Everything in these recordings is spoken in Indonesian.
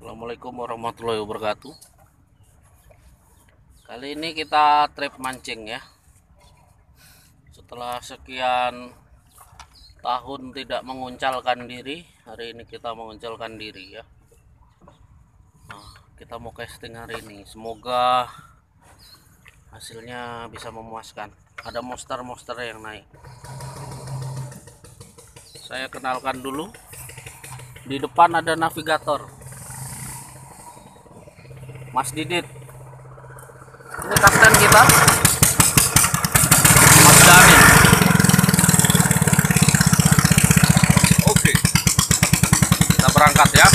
Assalamualaikum warahmatullahi wabarakatuh. Kali ini kita trip mancing ya. Setelah sekian tahun tidak menguncalkan diri, hari ini kita menguncalkan diri ya. Nah, kita mau casting hari ini. Semoga hasilnya bisa memuaskan. Ada monster-monster yang naik. Saya kenalkan dulu. Di depan ada navigator, Mas Didit. Ini kapten kita, Mas Damin. Oke, kita berangkat ya.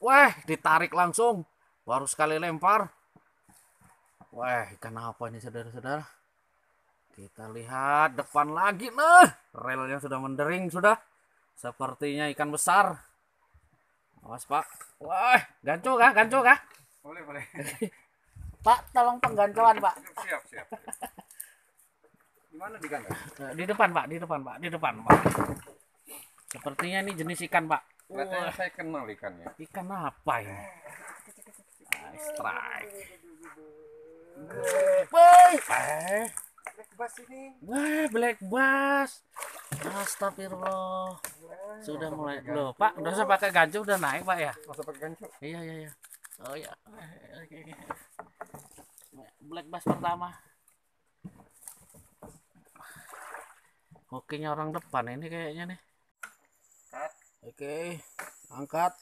Wah, ditarik langsung. Baru sekali lempar. Wah, ikan apa ini saudara-saudara? Kita lihat depan lagi. Nah, relnya sudah mendering sudah. Sepertinya ikan besar. Awas Pak. Wah, ganco kah? Ganco kah? Boleh, boleh. Pak, tolong penggancoan Pak. Siap, siap. Di mana di kandang? Di depan Pak, di depan Pak, di depan Pak. Sepertinya ini jenis ikan Pak. Kelihatannya saya kenal ikannya. Ikan apa ini? Strike. Black bass ini. Wah, black bass. Astagfirullah. Sudah mulai. Loh, Pak, udah usah pakai gancu udah naik, Pak ya? Masa pakai gancu? Iya, iya, iya. Oh ya. Oke. Black bass pertama. Hokinya orang depan ini kayaknya nih. Oke, angkat.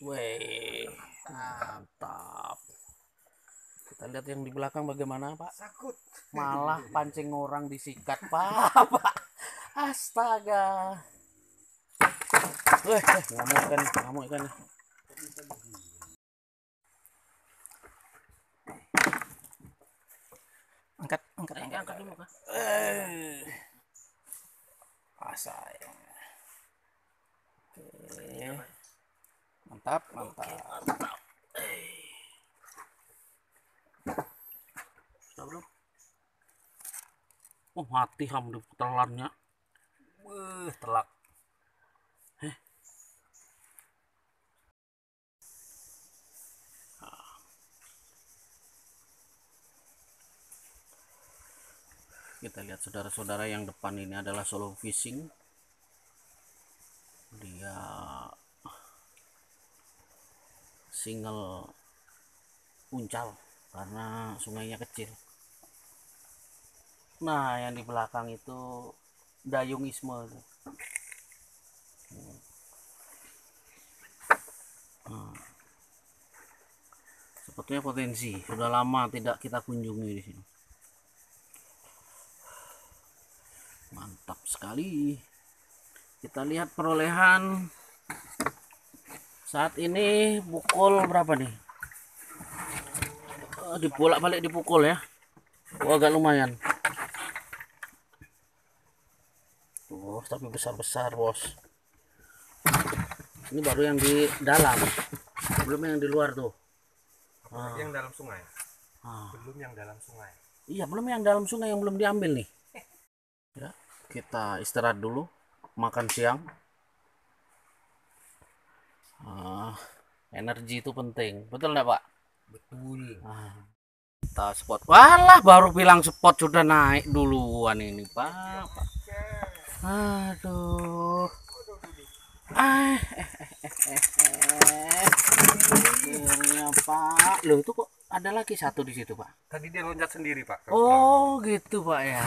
Wih, mantap. Kita lihat yang di belakang bagaimana, Pak. Sakut. Malah pancing orang disikat, Pak. Astaga. Ngamuk ikan. Angkat dulu, Kak. Asai. Oke. Mantap. Sudah belum? Oh, mati ham di telannya. Telak. Kita lihat saudara-saudara, yang depan ini adalah solo fishing. Dia single uncal karena sungainya kecil. Nah, yang di belakang itu dayungisme. Nah, sepertinya potensi. Sudah lama tidak kita kunjungi di sini. Mantap sekali. Kita lihat perolehan saat ini pukul berapa nih? Dibolak-balik dipukul ya. Oh, agak lumayan. Oh, tapi besar-besar, Bos. Ini baru yang di dalam. Belum yang di luar tuh. Yang dalam sungai. Ah. Belum yang dalam sungai. Iya, belum yang dalam sungai yang belum diambil nih. Ya, kita istirahat dulu, makan siang. Energi itu penting, betul nggak Pak? Betul. Kita spot. Walah, baru bilang spot sudah naik duluan ini Pak. Aduh. Akhirnya Pak. Loh, itu kok ada lagi satu di situ Pak? Tadi dia loncat sendiri Pak. Oh gitu Pak ya.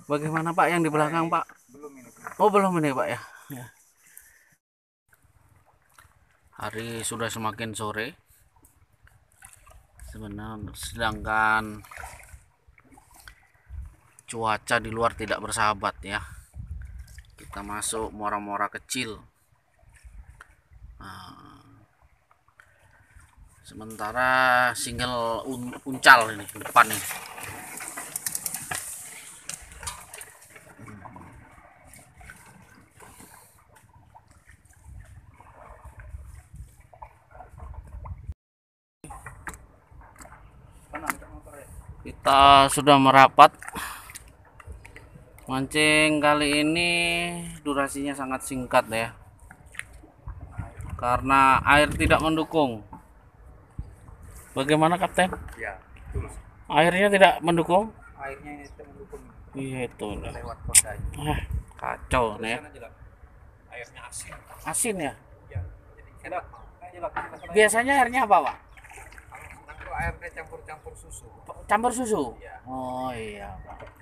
Bagaimana Pak yang di belakang Pak? Belum ini. Oh belum ini Pak ya. Ya. Hari sudah semakin sore. Sebenarnya sedangkan cuaca di luar tidak bersahabat ya. Kita masuk muara-muara kecil. Nah, sementara single uncal ini depan nih. Kita sudah merapat. Mancing kali ini durasinya sangat singkat ya. Karena air tidak mendukung. Bagaimana Kapten? Ya, betul. Airnya tidak mendukung? Airnya ini tidak mendukung. Iya itu. Lewat pondanya. Kacau nih ya. Airnya asin. Asin ya? Ya. Jadi enak. Biasanya airnya apa Pak? Nah, kalau airnya campur-campur susu. Campur susu? Iya. Oh iya Pak.